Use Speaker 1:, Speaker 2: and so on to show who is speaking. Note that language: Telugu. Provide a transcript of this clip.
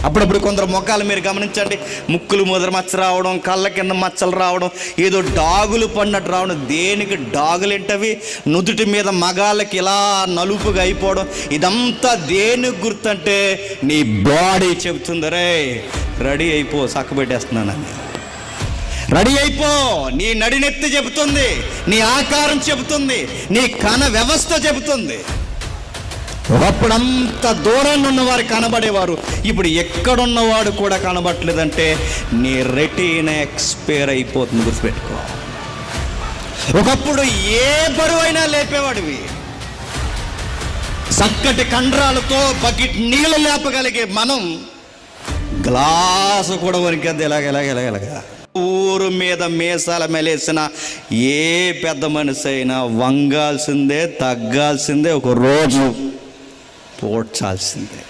Speaker 1: అప్పుడప్పుడు కొందరు ముఖాలు మీరు గమనించండి, ముక్కులు ముదర మచ్చ రావడం, కళ్ళ కింద మచ్చలు రావడం, ఏదో డాగులు పడినట్టు రావడం. దేనికి డాగులు ఏంటవి? నుదుటి మీద మగాళ్ళకి ఇలా నలుపుగా అయిపోవడం. ఇదంతా దేనికి గుర్తంటే నీ బాడీ చెబుతుంది, రే రెడీ అయిపో, చక్కబెట్టేస్తున్నానని. రెడీ అయిపో, నీ నడినెత్తి చెబుతుంది, నీ ఆకారం చెబుతుంది, నీ కణ వ్యవస్థ చెబుతుంది. ఒకప్పుడు అంత దూరాన్ని ఉన్నవారు కనబడేవారు, ఇప్పుడు ఎక్కడున్నవాడు కూడా కనబడట్లేదంటే నీ రెటీనా ఎక్స్పైర్ అయిపోతుంది, గుర్తుపెట్టుకో. ఒకప్పుడు ఏ బరువైనా లేపేవాడివి, చక్కటి కండరాలతో బకెట్ నీళ్ళు లేపగలిగే మనం గ్లాసు కూడా వరికేది ఎలాగ. ఊరు మీద మీసాల మెలేసిన ఏ పెద్ద మనిషి అయినా వంగాల్సిందే, తగ్గాల్సిందే, ఒక రోజు పోడ్చాల్సిందే.